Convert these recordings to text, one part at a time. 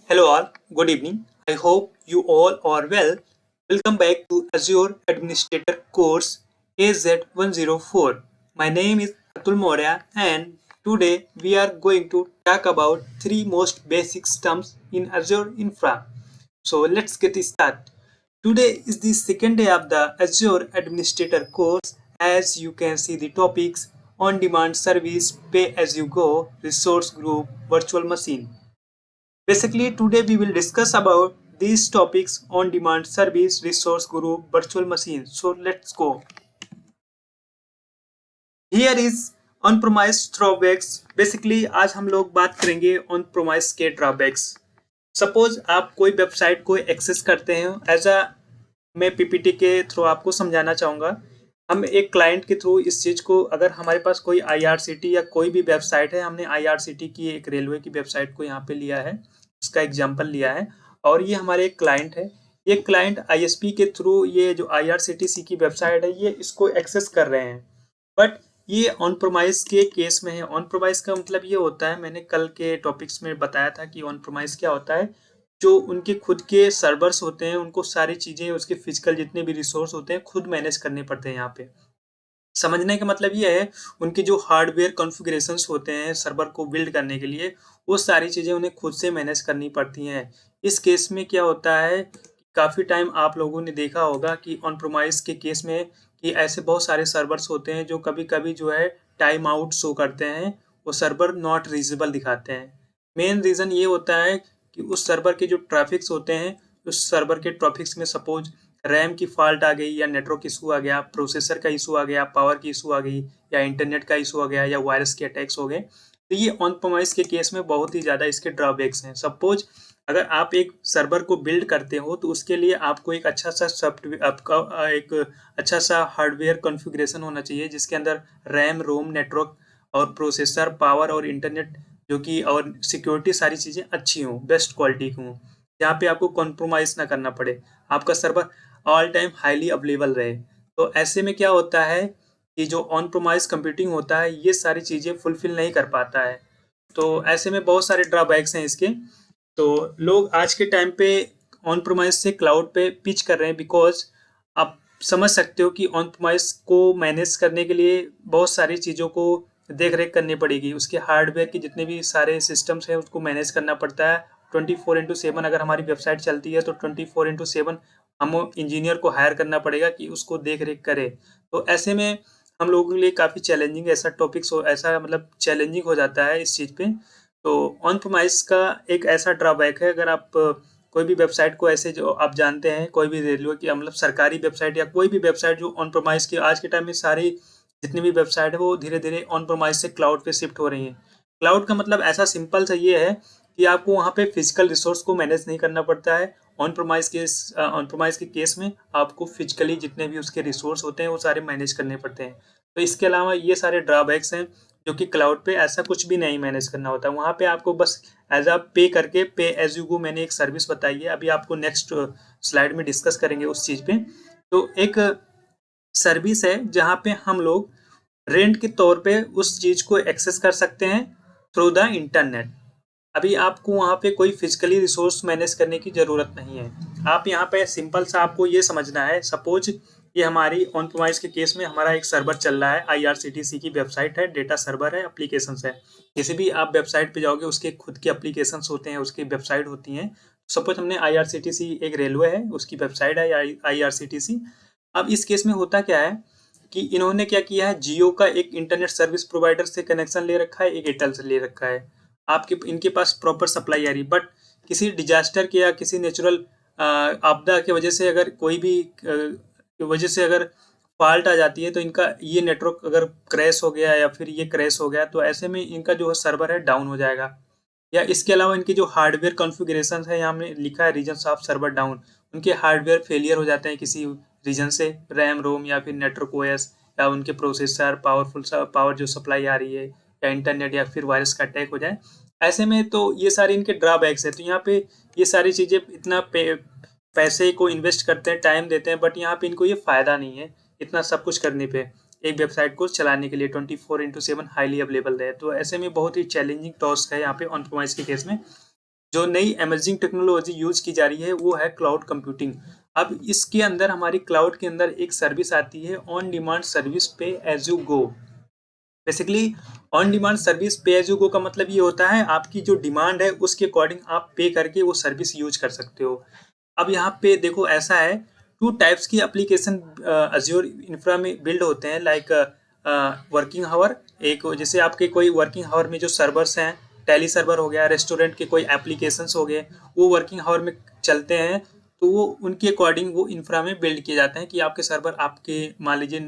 Hello all, good evening. I hope you all are well. Welcome back to Azure Administrator course AZ104. My name is Atul Maurya and today we are going to talk about three most basic terms in Azure Infra. So let's get started. Today is the second day of the Azure Administrator course. As you can see the topics on-demand service, pay-as-you-go, resource group, virtual machine. Basically, today we will discuss about these topics on demand service, resource group, virtual machine. So let's go. Here is on premise drawbacks. Basically आज हम लोग बात करेंगे on premise के drawbacks. Suppose आप कोई website को access करते हैं एज अ, मैं पीपीटी के थ्रू आपको समझाना चाहूँगा. हम एक क्लाइंट के थ्रू इस चीज़ को, अगर हमारे पास कोई आईआरसीटी या कोई भी वेबसाइट है, हमने आईआरसीटी की एक रेलवे की वेबसाइट को यहाँ पे लिया है, उसका एग्जाम्पल लिया है और ये हमारे एक क्लाइंट है. ये क्लाइंट आईएसपी के थ्रू ये जो आईआरसीटीसी की वेबसाइट है ये इसको एक्सेस कर रहे हैं. बट ये ऑन प्रोमाइस के केस में है. ऑन प्रोमाइस का मतलब ये होता है, मैंने कल के टॉपिक्स में बताया था कि ऑन प्रोमाइस क्या होता है. जो उनके खुद के सर्वर्स होते हैं उनको सारी चीज़ें, उसके फिजिकल जितने भी रिसोर्स होते हैं खुद मैनेज करने पड़ते हैं. यहाँ पे समझने का मतलब ये है, उनके जो हार्डवेयर कॉन्फ़िगरेशंस होते हैं सर्वर को बिल्ड करने के लिए, वो सारी चीज़ें उन्हें खुद से मैनेज करनी पड़ती हैं. इस केस में क्या होता है, काफ़ी टाइम आप लोगों ने देखा होगा कि ऑन प्रोमाइस के केस में कि ऐसे बहुत सारे सर्वर्स होते हैं जो कभी-कभी जो है टाइम आउट शो करते हैं, वो सर्वर नॉट रीचेबल दिखाते हैं. मेन रीज़न ये होता है कि उस सर्वर के जो ट्रैफिक्स होते हैं, उस सर्वर के ट्रैफिक्स में सपोज रैम की फॉल्ट आ गई या नेटवर्क इशू आ गया, प्रोसेसर का इशू आ गया, पावर की इशू आ गई या इंटरनेट का इशू आ गया या वायरस के अटैक्स हो गए, तो ये ऑन प्रोमाइस के केस में बहुत ही ज़्यादा इसके ड्रॉबैक्स हैं. सपोज अगर आप एक सर्वर को बिल्ड करते हो तो उसके लिए आपको एक अच्छा सा सॉफ्टवेयर, आपका एक अच्छा सा हार्डवेयर कॉन्फ़िगरेशन होना चाहिए जिसके अंदर रैम, रोम, नेटवर्क और प्रोसेसर, पावर और इंटरनेट जो कि और सिक्योरिटी सारी चीज़ें अच्छी हों, बेस्ट क्वालिटी की हों, जहाँ पे आपको कॉम्प्रोमाइज़ ना करना पड़े, आपका server all time highly available रहे. तो ऐसे में क्या होता है कि जो ऑन प्रोमाइस कंप्यूटिंग होता है ये सारी चीज़ें फुलफिल नहीं कर पाता है. तो ऐसे में बहुत सारे ड्रॉबैक्स हैं इसके. तो लोग आज के टाइम पे ऑन प्रोमाइस से क्लाउड पे पिच कर रहे हैं बिकॉज आप समझ सकते हो कि ऑन प्रोमाइस को मैनेज करने के लिए बहुत सारी चीज़ों को देख रेख करनी पड़ेगी. उसके हार्डवेयर के जितने भी सारे सिस्टम्स हैं उसको मैनेज करना पड़ता है 24/7. अगर हमारी वेबसाइट चलती है तो 24/7 हम इंजीनियर को हायर करना पड़ेगा कि उसको देख रेख करे. तो ऐसे में हम लोगों के लिए काफ़ी चैलेंजिंग ऐसा टॉपिक्स हो, ऐसा मतलब चैलेंजिंग हो जाता है इस चीज़ पे. तो ऑन प्रोमाइस का एक ऐसा ड्रॉबैक है, अगर आप कोई भी वेबसाइट को ऐसे, जो आप जानते हैं कोई भी रेलवे की मतलब सरकारी वेबसाइट या कोई भी वेबसाइट जो ऑन प्रोमाइस की, आज के टाइम में सारी जितनी भी वेबसाइट है वो धीरे धीरे ऑन प्रोमाइस से क्लाउड पे शिफ्ट हो रही हैं. क्लाउड का मतलब ऐसा सिंपल सा ये है कि आपको वहाँ पे फिजिकल रिसोर्स को मैनेज नहीं करना पड़ता है. ऑन प्रोमाइस के केस में आपको फिजिकली जितने भी उसके रिसोर्स होते हैं वो सारे मैनेज करने पड़ते हैं. तो इसके अलावा ये सारे ड्रॉबैक्स हैं जो कि क्लाउड पे ऐसा कुछ भी नहीं मैनेज करना होता. वहाँ पे आपको बस एज अ पे करके, पे एज यू गो मैंने एक सर्विस बताई है, अभी आपको नेक्स्ट स्लाइड में डिस्कस करेंगे उस चीज़ पे. तो एक सर्विस है जहाँ पे हम लोग रेंट के तौर पे उस चीज़ को एक्सेस कर सकते हैं थ्रू द इंटरनेट. अभी आपको वहाँ पे कोई फिजिकली रिसोर्स मैनेज करने की ज़रूरत नहीं है. आप यहाँ पे सिंपल सा आपको ये समझना है, सपोज ये हमारी ऑन प्रोमाइस के केस में हमारा एक सर्वर चल रहा है, आईआरसीटीसी की वेबसाइट है, डेटा सर्वर है, एप्लीकेशंस है. किसी भी आप वेबसाइट पे जाओगे उसके खुद के एप्लीकेशंस होते हैं, उसकी वेबसाइट होती हैं. सपोज हमने आईआरसीटीसी, एक रेलवे है उसकी वेबसाइट है आईआरसीटीसी. अब इस केस में होता क्या है कि इन्होंने क्या किया है, जियो का एक इंटरनेट सर्विस प्रोवाइडर से कनेक्शन ले रखा है, एक एयरटेल से ले रखा है. आपके इनके पास प्रॉपर सप्लाई आ रही, बट किसी डिजास्टर के या किसी नेचुरल आपदा की वजह से अगर कोई भी वजह से अगर फॉल्ट आ जाती है तो इनका ये नेटवर्क अगर क्रैश हो गया या फिर ये क्रैश हो गया तो ऐसे में इनका जो सर्वर है डाउन हो जाएगा. या इसके अलावा इनके जो हार्डवेयर कॉन्फ़िगरेशन है, यहाँ में लिखा है रीजन्स ऑफ सर्वर डाउन, उनके हार्डवेयर फेलियर हो जाते हैं किसी रीजन से, रैम, रोम या फिर नेटवर्क ओएस या उनके प्रोसेसर, पावर जो सप्लाई आ रही है या इंटरनेट या फिर वायरस का अटैक हो जाए. ऐसे में तो ये सारे इनके ड्रॉबैक्स है. तो यहाँ पे ये सारी चीज़ें इतना पैसे को इन्वेस्ट करते हैं, टाइम देते हैं, बट यहाँ पे इनको ये फ़ायदा नहीं है इतना सब कुछ करने पे, एक वेबसाइट को चलाने के लिए 24/7 हाईली अवेलेबल है. तो ऐसे में बहुत ही चैलेंजिंग टास्क है यहाँ पे ऑन प्रोमाइस के केस में. जो नई एमर्जिंग टेक्नोलॉजी यूज की जा रही है वो है क्लाउड कंप्यूटिंग। अब इसके अंदर हमारी क्लाउड के अंदर एक सर्विस आती है on demand service pay as you go. Basically on demand service pay as you go का मतलब ये होता है आपकी जो डिमांड है उसके अकॉर्डिंग आप पे करके वो सर्विस यूज कर सकते हो। अब यहाँ पे देखो ऐसा है, टू टाइप्स की एप्लीकेशन अज्योर इंफ्रा में बिल्ड होते हैं, लाइक वर्किंग हावर। एक जैसे आपके कोई वर्किंग हावर में जो सर्वर्स हैं, टेली सर्वर हो गया, रेस्टोरेंट के कोई एप्लीकेशंस हो गए, वो वर्किंग हावर में चलते हैं, तो वो उनके अकॉर्डिंग वो इंफ्रा में बिल्ड किए जाते हैं कि आपके सर्वर आपके मान लीजिए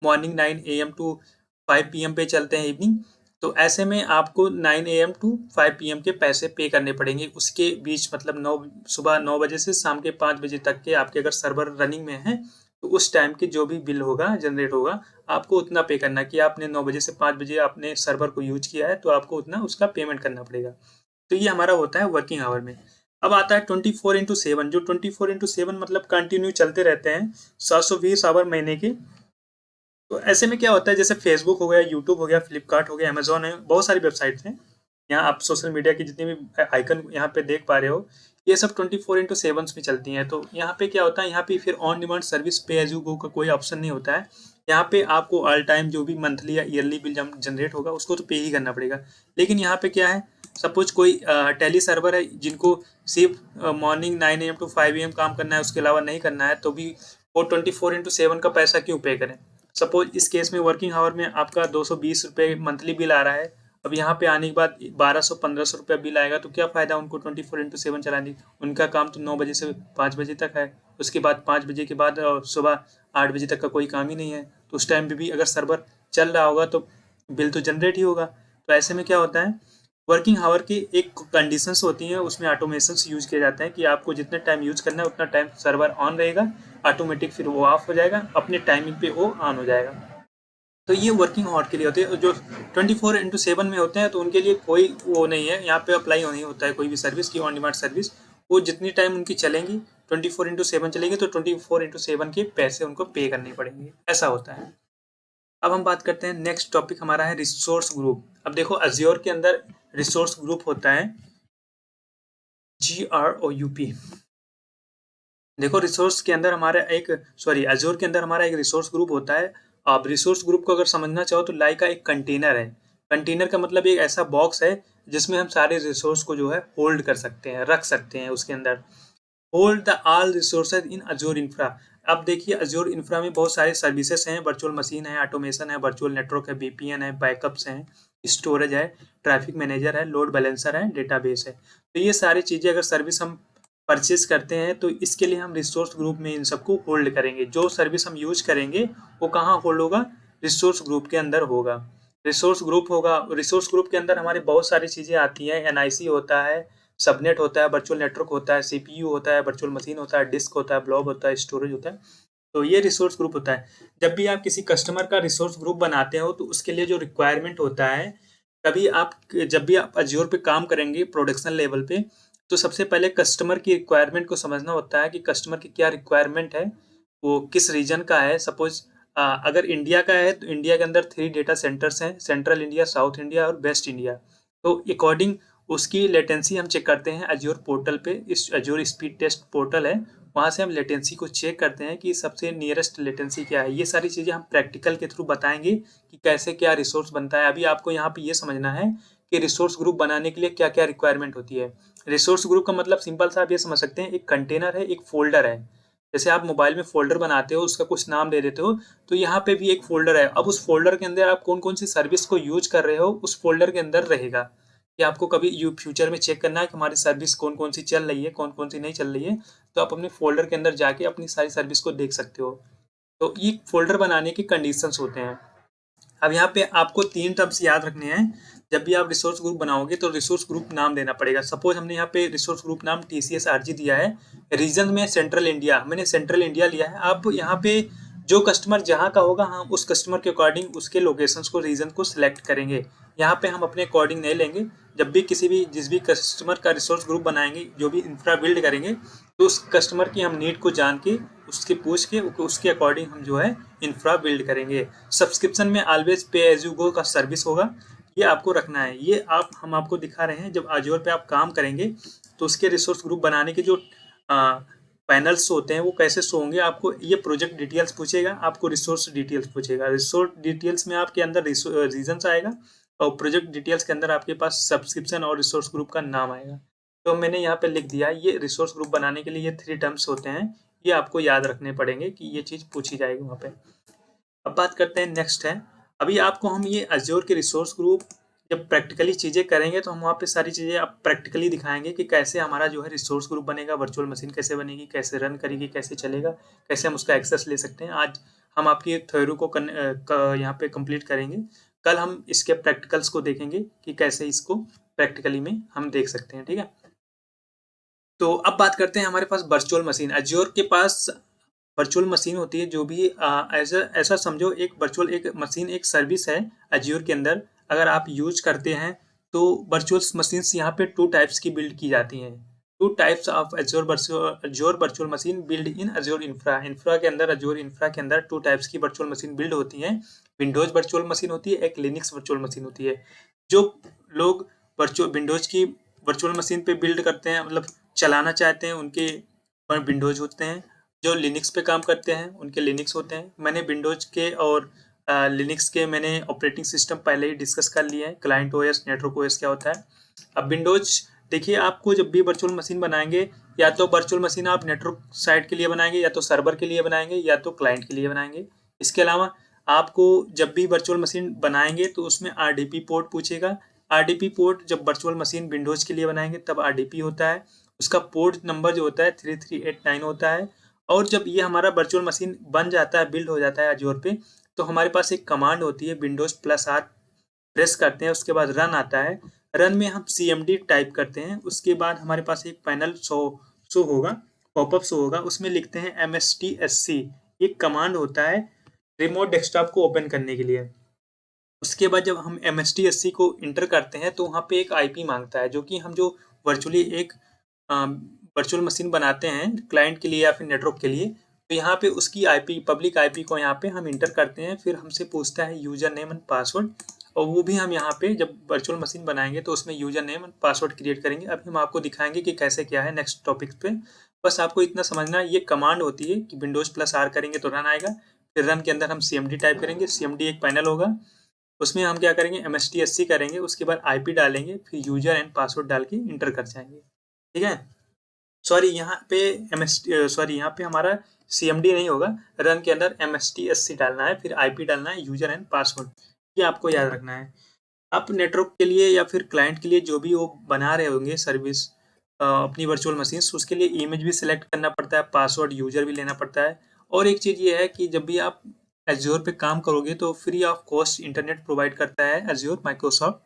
मॉर्निंग 9 AM टू 5 PM पे चलते हैं इवनिंग, तो ऐसे में आपको 9 AM टू 5 PM के पैसे पे करने पड़ेंगे। उसके बीच मतलब सुबह 9 बजे से शाम के 5 बजे तक के आपके अगर सर्वर रनिंग में है तो उस टाइम के जो भी बिल होगा जनरेट होगा आपको उतना पे करना, कि आपने 9 बजे से 5 बजे आपने सर्वर को यूज किया है तो आपको उतना उसका पेमेंट करना पड़ेगा। तो ये हमारा होता है वर्किंग आवर में। अब आता है 24/7, जो 24/7 मतलब कंटिन्यू चलते रहते हैं, 720 आवर महीने के। तो ऐसे में क्या होता है, जैसे फेसबुक हो गया, यूट्यूब हो गया, फ्लिपकार्ट हो गया, अमेजोन है, बहुत सारी वेबसाइट्स हैं। यहाँ आप सोशल मीडिया की जितनी भी आइकन यहाँ पे देख पा रहे हो, ये सब 24/7 में चलती हैं। तो यहाँ पे क्या होता है, यहाँ पे फिर on demand service pay as you go का कोई ऑप्शन नहीं होता है। यहाँ पे आपको ऑल टाइम जो भी मंथली या ईयरली बिल जनरेट होगा उसको तो पे ही करना पड़ेगा। लेकिन यहाँ पे क्या है, सपोज कोई टेली सर्वर है जिनको सिर्फ मॉर्निंग 9 AM टू 5 AM काम करना है, उसके अलावा नहीं करना है, तो भी वो 24/7 का पैसा क्यों पे करें। सपोज इस केस में वर्किंग आवर में आपका 220 रुपये मंथली बिल आ रहा है, अब यहाँ पे आने के बाद 1200-1500 रुपया बिल आएगा, तो क्या फ़ायदा उनको 24/7 चलाने। उनका काम तो 9 बजे से 5 बजे तक है, उसके बाद 5 बजे के बाद सुबह 8 बजे तक का कोई काम ही नहीं है, तो उस टाइम पे भी अगर सर्वर चल रहा होगा तो बिल तो जनरेट ही होगा। तो ऐसे में क्या होता है, वर्किंग आवर की एक कंडीशंस होती हैं, उसमें ऑटोमेशंस यूज किए जाते हैं कि आपको जितने टाइम यूज करना है उतना टाइम सर्वर ऑन रहेगा, ऑटोमेटिक फिर वो ऑफ हो जाएगा, अपने टाइमिंग पे वो ऑन हो जाएगा। तो ये वर्किंग आवर के लिए होते हैं। जो 24/7 में होते हैं तो उनके लिए कोई वो नहीं है, यहाँ पे अप्लाई नहीं होता है कोई भी सर्विस की ऑन डिमांड सर्विस। वो जितनी टाइम उनकी चलेंगी 24/7 चलेंगी तो 24/7 के पैसे उनको पे करने पड़ेंगे, ऐसा होता है। अब हम बात करते हैं, नेक्स्ट टॉपिक हमारा है रिसोर्स ग्रुप। अब देखो अज्योर के अंदर रिसोर्स ग्रुप होता है GROUP। देखो रिसोर्स के अंदर हमारा एक अज्योर के अंदर हमारा एक रिसोर्स ग्रुप होता है। आप रिसोर्स ग्रुप को अगर समझना चाहो तो लाइक का एक कंटेनर है। कंटेनर का मतलब एक ऐसा बॉक्स है जिसमें हम सारे रिसोर्स को जो है होल्ड कर सकते हैं, रख सकते हैं उसके अंदर। Hold the all resources in Azure infra. अब देखिए अज्योर इंफ्रा में बहुत सारे सर्विसेज हैं, वर्चुअल मशीन है, ऑटोमेशन है, वर्चुअल नेटवर्क है, VPN है, बैकअप्स हैं, स्टोरेज है, ट्रैफिक मैनेजर है, लोड बैलेंसर है, डेटाबेस है। तो ये सारी चीज़ें अगर सर्विस हम परचेज करते हैं तो इसके लिए हम रिसोर्स ग्रुप में इन सबको होल्ड करेंगे। जो सर्विस हम यूज करेंगे वो कहाँ होल्ड होगा, रिसोर्स ग्रुप के अंदर होगा। रिसोर्स ग्रुप होगा, रिसोर्स ग्रुप के अंदर हमारी बहुत सारी चीज़ें आती हैं। NIC होता है, सबनेट होता है, वर्चुअल नेटवर्क होता है, CPU होता है, वर्चुअल मशीन होता है, डिस्क होता है, ब्लॉब होता है, स्टोरेज होता है। तो ये रिसोर्स ग्रुप होता है। जब भी आप किसी कस्टमर का रिसोर्स ग्रुप बनाते हो तो उसके लिए जो रिक्वायरमेंट होता है, कभी आप जब भी आप अज्योर पे काम करेंगे प्रोडक्शन लेवल पे, तो सबसे पहले कस्टमर की रिक्वायरमेंट को समझना होता है कि कस्टमर की क्या रिक्वायरमेंट है, वो किस रीजन का है। सपोज अगर इंडिया का है तो इंडिया के अंदर 3 डेटा सेंटर्स हैं, सेंट्रल इंडिया, साउथ इंडिया और वेस्ट इंडिया। तो अकॉर्डिंग उसकी लेटेंसी हम चेक करते हैं अज्योर पोर्टल पे। इस अज्योर स्पीड टेस्ट पोर्टल है, वहाँ से हम लेटेंसी को चेक करते हैं कि सबसे नियरेस्ट लेटेंसी क्या है। ये सारी चीज़ें हम प्रैक्टिकल के थ्रू बताएंगे कि कैसे क्या रिसोर्स बनता है। अभी आपको यहाँ पे ये समझना है कि रिसोर्स ग्रुप बनाने के लिए क्या क्या रिक्वायरमेंट होती है। रिसोर्स ग्रुप का मतलब सिंपल सा आप ये समझ सकते हैं, एक कंटेनर है, एक फोल्डर है। जैसे आप मोबाइल में फोल्डर बनाते हो, उसका कुछ नाम दे देते हो, तो यहाँ पे भी एक फोल्डर है। अब उस फोल्डर के अंदर आप कौन कौन सी सर्विस को यूज कर रहे हो उस फोल्डर के अंदर रहेगा। कि आपको कभी फ्यूचर में चेक करना है कि हमारी सर्विस कौन कौन सी चल रही है, कौन कौन सी नहीं चल रही है, तो आप अपने फोल्डर के अंदर जाके अपनी सारी सर्विस को देख सकते हो। तो ये फोल्डर बनाने के कंडीशंस होते हैं। अब यहाँ पे आपको 3 टर्म्स याद रखने हैं। जब भी आप रिसोर्स ग्रुप बनाओगे तो रिसोर्स ग्रुप नाम देना पड़ेगा। सपोज हमने यहाँ पे रिसोर्स ग्रुप नाम TCS-RG दिया है, रीजन में सेंट्रल इंडिया, मैंने सेंट्रल इंडिया लिया है। आप यहाँ पे जो कस्टमर जहाँ का होगा हम उस कस्टमर के अकॉर्डिंग उसके लोकेशंस को, रीजन को सिलेक्ट करेंगे। यहाँ पे हम अपने अकॉर्डिंग नहीं लेंगे। जब भी जिस भी कस्टमर का रिसोर्स ग्रुप बनाएंगे, जो भी इंफ्रा बिल्ड करेंगे, तो उस कस्टमर की हम नीड को जान के, उसके पूछ के, उसके अकॉर्डिंग हम जो है इंफ्रा बिल्ड करेंगे। सब्सक्रिप्शन में always pay as you go का सर्विस होगा। ये आपको रखना है। ये हम आपको दिखा रहे हैं, जब अज्योर पे आप काम करेंगे तो उसके रिसोर्स ग्रुप बनाने के जो पैनल्स होते हैं वो कैसे शो होंगे। आपको ये प्रोजेक्ट डिटेल्स पूछेगा, आपको रिसोर्स डिटेल्स पूछेगा। रिसोर्स डिटेल्स में आपके अंदर रीजन्स आएगा और प्रोजेक्ट डिटेल्स के अंदर आपके पास सब्सक्रिप्शन और रिसोर्स ग्रुप का नाम आएगा। तो मैंने यहाँ पे लिख दिया, ये रिसोर्स ग्रुप बनाने के लिए ये 3 टर्म्स होते हैं, ये आपको याद रखने पड़ेंगे कि ये चीज़ पूछी जाएगी वहाँ पे। अब बात करते हैं नेक्स्ट है, अभी आपको हम ये अज्योर के रिसोर्स ग्रुप जब प्रैक्टिकली चीज़ें करेंगे तो हम वहाँ पे सारी चीज़ें आप प्रैक्टिकली दिखाएंगे कि कैसे हमारा जो है रिसोर्स ग्रुप बनेगा, वर्चुअल मशीन कैसे बनेगी, कैसे रन करेगी, कैसे चलेगा, कैसे हम उसका एक्सेस ले सकते हैं। आज हम आपकी थ्योरी को यहाँ पे कंप्लीट करेंगे। कल हम इसके प्रैक्टिकल्स को देखेंगे कि कैसे इसको प्रैक्टिकली में हम देख सकते हैं। ठीक है, तो अब बात करते हैं हमारे पास वर्चुअल मशीन। अज्योर के पास वर्चुअल मशीन होती है, जो भी ऐसा समझो, एक वर्चुअल एक मशीन एक सर्विस है अज्योर के अंदर। अगर आप यूज करते हैं तो वर्चुअल मशीन्स यहाँ पे 2 टाइप्स की बिल्ड की जाती हैं। 2 types of Azure virtual machine build in Azure infra. Infra के अंदर, अज्योर इंफ्रा के अंदर 2 टाइप्स की वर्चुअल मशीन बिल्ड होती हैं। विंडोज वर्चुअल मशीन होती है, एक लिनक्स वर्चुअल मशीन होती है। जो लोग वर्चुअल विंडोज की वर्चुअल मशीन पे बिल्ड करते हैं, मतलब चलाना चाहते हैं, उनके विंडोज होते हैं। जो लिनक्स पे काम करते हैं उनके लिनक्स होते हैं। मैंने विंडोज के और लिनक्स के मैंने ऑपरेटिंग सिस्टम पहले ही डिस्कस कर लिए हैं, क्लाइंट ओएस, नेटवर्क ओएस क्या होता है। अब विंडोज देखिए, आपको जब भी वर्चुअल मशीन बनाएंगे, या तो वर्चुअल मशीन आप नेटवर्क साइड के लिए बनाएंगे, या तो सर्वर के लिए बनाएंगे, या तो क्लाइंट के लिए बनाएंगे। इसके अलावा आपको जब भी वर्चुअल मशीन बनाएंगे तो उसमें आरडीपी पोर्ट पूछेगा। आरडीपी पोर्ट जब वर्चुअल मशीन विंडोज के लिए बनाएंगे तब आरडीपी होता है, उसका पोर्ट नंबर जो होता है 3389 होता है। और जब ये हमारा वर्चुअल मशीन बन जाता है, बिल्ड हो जाता है अज्योर पे, तो हमारे पास एक कमांड होती है, विंडोज प्लस आर प्रेस करते हैं, उसके बाद रन आता है। रन में हम cmd टाइप करते हैं, उसके बाद हमारे पास एक पैनल शो होगा, पॉपअप शो होगा, उसमें लिखते हैं mstsc। एक कमांड होता है रिमोट डेस्कटॉप को ओपन करने के लिए। उसके बाद जब हम mstsc को इंटर करते हैं तो वहाँ पे एक आईपी मांगता है, जो कि हम जो वर्चुअली एक वर्चुअल मशीन बनाते हैं क्लाइंट के लिए या फिर नेटवर्क के लिए, तो यहाँ पे उसकी आईपी, पब्लिक आईपी को यहाँ पे हम इंटर करते हैं। फिर हमसे पूछता है यूजर नेम एंड पासवर्ड, और वो भी हम यहाँ पे जब वर्चुअल मशीन बनाएंगे तो उसमें user name and password create करेंगे। अभी हम आपको दिखाएंगे कि कैसे क्या है नेक्स्ट टॉपिक पे। बस आपको इतना समझना है, ये कमांड होती है कि विंडोज प्लस आर करेंगे तो रन आएगा। फिर रन के अंदर हम cmd टाइप करेंगे, cmd एक पैनल होगा, उसमें हम क्या करेंगे mstsc करेंगे, उसके बाद आईपी डालेंगे, फिर यूजर एंड पासवर्ड डाल के इंटर कर जाएंगे। ठीक है, सॉरी यहाँ पे हमारा cmd नहीं होगा, रन के अंदर mstsc डालना है, फिर आईपी डालना है, यूजर एंड पासवर्ड, ये आपको याद रखना है। आप नेटवर्क के लिए या फिर क्लाइंट के लिए जो भी वो बना रहे होंगे सर्विस अपनी वर्चुअल मशीन, उसके लिए इमेज भी सिलेक्ट करना पड़ता है, पासवर्ड यूजर भी लेना पड़ता है। और एक चीज़ ये है कि जब भी आप एज्योर पे काम करोगे तो free of cost internet provide करता है एज्योर माइक्रोसॉफ्ट,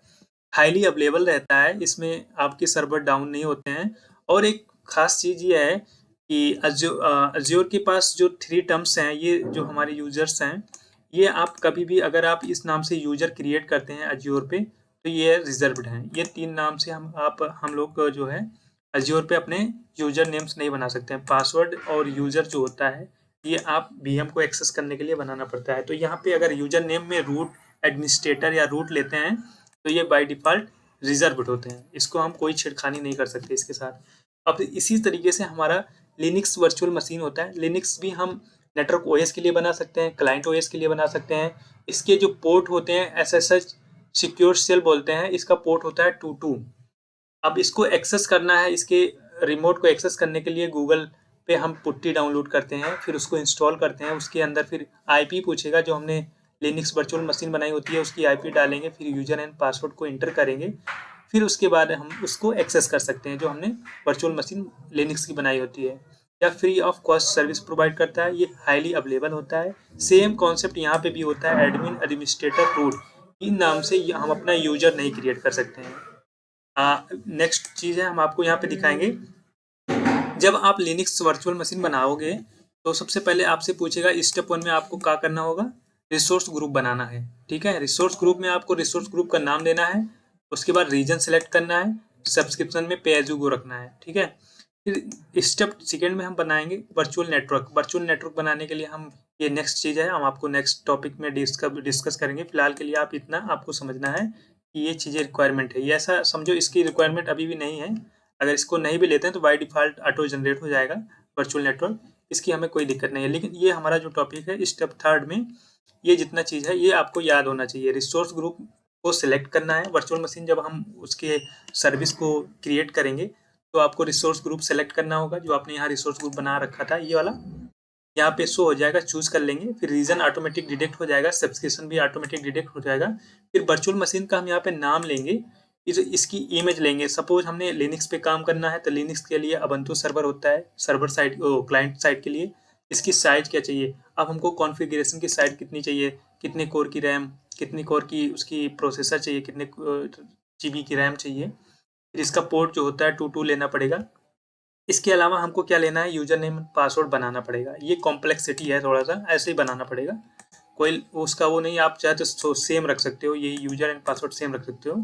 हाईली अवेलेबल रहता है, इसमें आपके सर्वर डाउन नहीं होते हैं। और एक खास चीज़ ये है कि अज्योर के पास जो 3 टर्म्स हैं, ये जो हमारे यूजर्स हैं, ये आप कभी भी अगर आप इस नाम से यूजर क्रिएट करते हैं अज्योर पे तो ये रिजर्व्ड हैं। ये 3 नाम से हम लोग जो है अज्योर पे अपने यूजर नेम्स नहीं बना सकते हैं। पासवर्ड और यूजर जो होता है ये आप VM को एक्सेस करने के लिए बनाना पड़ता है। तो यहाँ पे अगर यूजर नेम में रूट एडमिनिस्ट्रेटर या रूट लेते हैं तो ये बाय डिफ़ॉल्ट रिजर्व्ड होते हैं, इसको हम कोई छेड़खानी नहीं कर सकते इसके साथ। अब इसी तरीके से हमारा लिनक्स वर्चुअल मशीन होता है। लिनक्स भी हम नेटवर्क ओएस के लिए बना सकते हैं, क्लाइंट ओएस के लिए बना सकते हैं। इसके जो पोर्ट होते हैं SSH सिक्योर सेल बोलते हैं, इसका पोर्ट होता है 22। अब इसको एक्सेस करना है, इसके रिमोट को एक्सेस करने के लिए गूगल पे हम पुट्टी डाउनलोड करते हैं, फिर उसको इंस्टॉल करते हैं। उसके अंदर फिर आईपी पूछेगा, जो हमने लिनक्स वर्चुअल मशीन बनाई होती है उसकी आईपी डालेंगे, फिर यूजर एंड पासवर्ड को इंटर करेंगे, फिर उसके बाद हम उसको एक्सेस कर सकते हैं जो हमने वर्चुअल मशीन लिनक्स की बनाई होती है। या free of cost service provide करता है, ये हाईली अवेलेबल होता है। सेम कॉन्सेप्ट यहाँ पे भी होता है, एडमिन, एडमिनिस्ट्रेटर, रूट, इन नाम से हम अपना यूजर नहीं क्रिएट कर सकते हैं। नेक्स्ट चीज़ है, हम आपको यहाँ पे दिखाएंगे, जब आप लिनक्स वर्चुअल मशीन बनाओगे तो सबसे पहले आपसे पूछेगा स्टेप 1 में आपको क्या करना होगा, रिसोर्स ग्रुप बनाना है। ठीक है, रिसोर्स ग्रुप में आपको रिसोर्स ग्रुप का नाम देना है, उसके बाद रीजन सेलेक्ट करना है, सब्सक्रिप्शन में पे एज यू गो रखना है। ठीक है, फिर स्टेप सेकेंड में हम बनाएंगे वर्चुअल नेटवर्क। वर्चुअल नेटवर्क बनाने के लिए हम, ये नेक्स्ट चीज़ है, हम आपको नेक्स्ट टॉपिक में डिस्कस करेंगे। फिलहाल के लिए आप इतना आपको समझना है कि ये चीज़ें रिक्वायरमेंट है, ये ऐसा समझो इसकी रिक्वायरमेंट अभी भी नहीं है। अगर इसको नहीं भी लेते हैं तो बाय डिफ़ॉल्ट ऑटो जनरेट हो जाएगा वर्चुअल नेटवर्क, इसकी हमें कोई दिक्कत नहीं है। लेकिन ये हमारा जो टॉपिक है स्टेप थर्ड में ये जितना चीज़ है ये आपको याद होना चाहिए। रिसोर्स ग्रुप को सिलेक्ट करना है। वर्चुअल मशीन जब हम उसके सर्विस को क्रिएट करेंगे तो आपको रिसोर्स ग्रुप सेलेक्ट करना होगा, जो आपने यहाँ रिसोर्स ग्रुप बना रखा था ये वाला, यहाँ पे शो हो जाएगा, चूज कर लेंगे। फिर रीजन ऑटोमेटिक डिटेक्ट हो जाएगा, सब्सक्रिप्शन भी ऑटोमेटिक डिटेक्ट हो जाएगा। फिर वर्चुअल मशीन का हम यहाँ पे नाम लेंगे, इसकी इमेज लेंगे। सपोज हमने लिनक्स पे काम करना है तो लिनक्स के लिए अबंतु सर्वर होता है, सर्वर साइड क्लाइंट साइड के लिए। इसकी साइज क्या चाहिए, अब हमको कॉन्फ़िगरेशन की साइज कितनी चाहिए, कितने कोर की रैम, कितनी कोर की उसकी प्रोसेसर चाहिए, कितने जीबी की रैम चाहिए। फिर इसका पोर्ट जो होता है 22 लेना पड़ेगा। इसके अलावा हमको क्या लेना है, यूजर नेम पासवर्ड बनाना पड़ेगा। ये कॉम्प्लेक्सिटी है, थोड़ा सा ऐसे ही बनाना पड़ेगा, कोई उसका वो नहीं। आप चाहे तो सेम रख सकते हो, ये यूजर एंड पासवर्ड सेम रख सकते हो।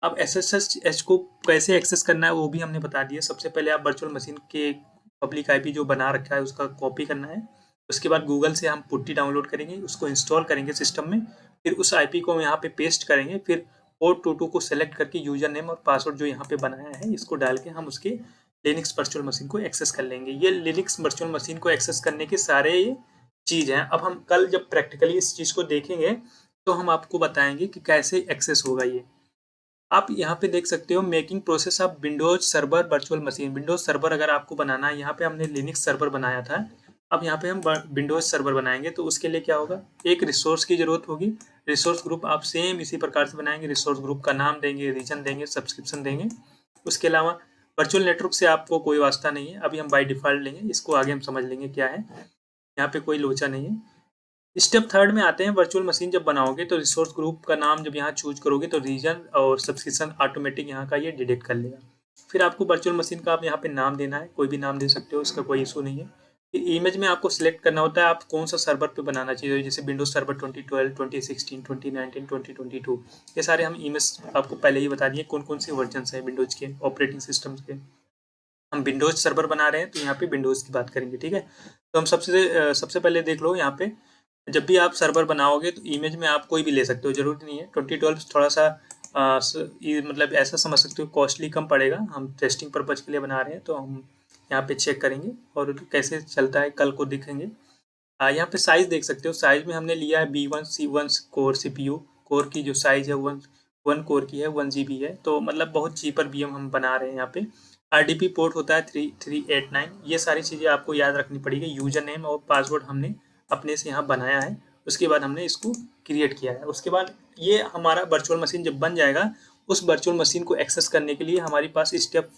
अब SSH को कैसे एक्सेस करना है वो भी हमने बता दिया। सबसे पहले आप वर्चुअल मशीन के पब्लिक आईपी जो बना रखा है उसका कॉपी करना है। उसके बाद गूगल से हम पुट्टी डाउनलोड करेंगे, उसको इंस्टॉल करेंगे सिस्टम में। फिर उस आईपी को यहाँ पे पेस्ट करेंगे। फिर पोर्ट 22 को सेलेक्ट करके यूजर नेम और पासवर्ड जो यहाँ पे बनाया है इसको डाल के हम उसके लिनक्स वर्चुअल मशीन को एक्सेस कर लेंगे। ये लिनक्स वर्चुअल मशीन को एक्सेस करने के सारे ये चीज़ हैं। अब हम कल जब प्रैक्टिकली इस चीज़ को देखेंगे तो हम आपको बताएंगे कि कैसे एक्सेस होगा ये। आप यहाँ पे देख सकते हो making process of Windows server virtual machine. Windows server अगर आपको बनाना है, यहाँ पे हमने लिनक्स सर्वर बनाया था, अब यहाँ पे हम विंडोज सर्वर बनाएंगे तो उसके लिए क्या होगा, एक रिसोर्स की जरूरत होगी। रिसोर्स ग्रुप आप सेम इसी प्रकार से बनाएंगे। रिसोर्स ग्रुप का नाम देंगे, रीजन देंगे, सब्सक्रिप्शन देंगे। उसके अलावा वर्चुअल नेटवर्क से आपको कोई वास्ता नहीं है, अभी हम बाय डिफॉल्ट लेंगे, इसको आगे हम समझ लेंगे क्या है, यहाँ पे कोई लोचा नहीं है। स्टेप थर्ड में आते हैं। वर्चुअल मशीन जब बनाओगे तो रिसोर्स ग्रुप का नाम जब यहाँ चूज करोगे तो रीजन और सब्सक्रिप्शन ऑटोमेटिक यहाँ का ये डिटेक्ट कर लेगा। फिर आपको वर्चुअल मशीन का आप यहाँ पे नाम देना है, कोई भी नाम दे सकते हो, इसका कोई इशू नहीं है। फिर इमेज में आपको सिलेक्ट करना होता है आप कौन सा सर्वर पे बनाना चाहिए, जैसे विंडोज सर्वर 2012, 2016, 2019, 2022। ये सारे हम इमेज आपको पहले ही बता दिए कौन कौन से वर्जन है विंडोज के ऑपरेटिंग सिस्टम के। हम विंडोज सर्वर बना रहे हैं तो यहाँ पे विंडोज की बात करेंगे, ठीक है। तो हम सबसे पहले देख लो यहाँ पे, जब भी आप सर्वर बनाओगे तो इमेज में आप कोई भी ले सकते हो, जरूरी नहीं है। 2012 थोड़ा सा मतलब ऐसा समझ सकते हो कॉस्टली कम पड़ेगा, हम टेस्टिंग पर्पज के लिए बना रहे हैं तो हम यहाँ पे चेक करेंगे और कैसे चलता है कल को दिखेंगे। यहाँ पे साइज देख सकते हो, साइज में हमने लिया है B1C1 कोर CPU। कोर की जो साइज है वन कोर की है, 1 GB है, तो मतलब बहुत चीपर VM हम बना रहे हैं। यहाँ पे RDP पोर्ट होता है 3389। ये सारी चीज़ें आपको याद रखनी पड़ेगी। यूजर नेम और पासवर्ड हमने अपने से यहाँ बनाया है, उसके बाद हमने इसको क्रिएट किया है। उसके बाद ये हमारा वर्चुअल मशीन जब बन जाएगा, उस वर्चुअल मशीन को एक्सेस करने के लिए हमारे पास स्टेप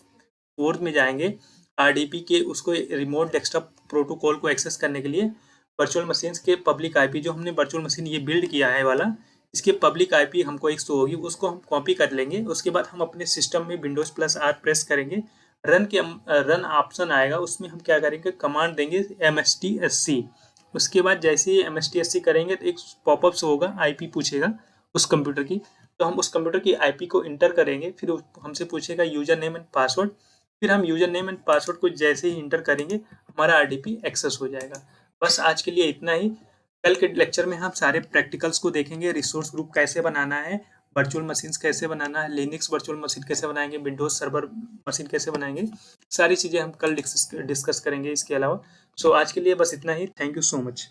फोर्थ में जाएंगे। RDP के उसको रिमोट डेस्कटॉप प्रोटोकॉल को एक्सेस करने के लिए वर्चुअल मशीन के पब्लिक आईपी, जो हमने वर्चुअल मशीन ये बिल्ड किया है वाला, इसके पब्लिक आईपी हमको एक शो होगी, उसको हम कॉपी कर लेंगे। उसके बाद हम अपने सिस्टम में Windows+R प्रेस करेंगे, रन ऑप्शन आएगा, उसमें हम क्या करेंगे, कमांड देंगे mstsc। उसके बाद जैसे ही mstsc करेंगे तो एक पॉपअप शो होगा, आईपी पूछेगा उस कंप्यूटर की, तो हम उस कंप्यूटर की आईपी को इंटर करेंगे। फिर हमसे पूछेगा यूजर नेम एंड पासवर्ड। फिर हम यूजर नेम एंड पासवर्ड को जैसे ही इंटर करेंगे हमारा RDP एक्सेस हो जाएगा। बस आज के लिए इतना ही। कल के लेक्चर में हम सारे प्रैक्टिकल्स को देखेंगे, रिसोर्स ग्रुप कैसे बनाना है, वर्चुअल मशीन्स कैसे बनाना है, लिनक्स वर्चुअल मशीन कैसे बनाएंगे, विंडोज सर्वर मशीन कैसे बनाएंगे, सारी चीज़ें हम कल डिस्कस करेंगे इसके अलावा। सो आज के लिए बस इतना ही। Thank you so much.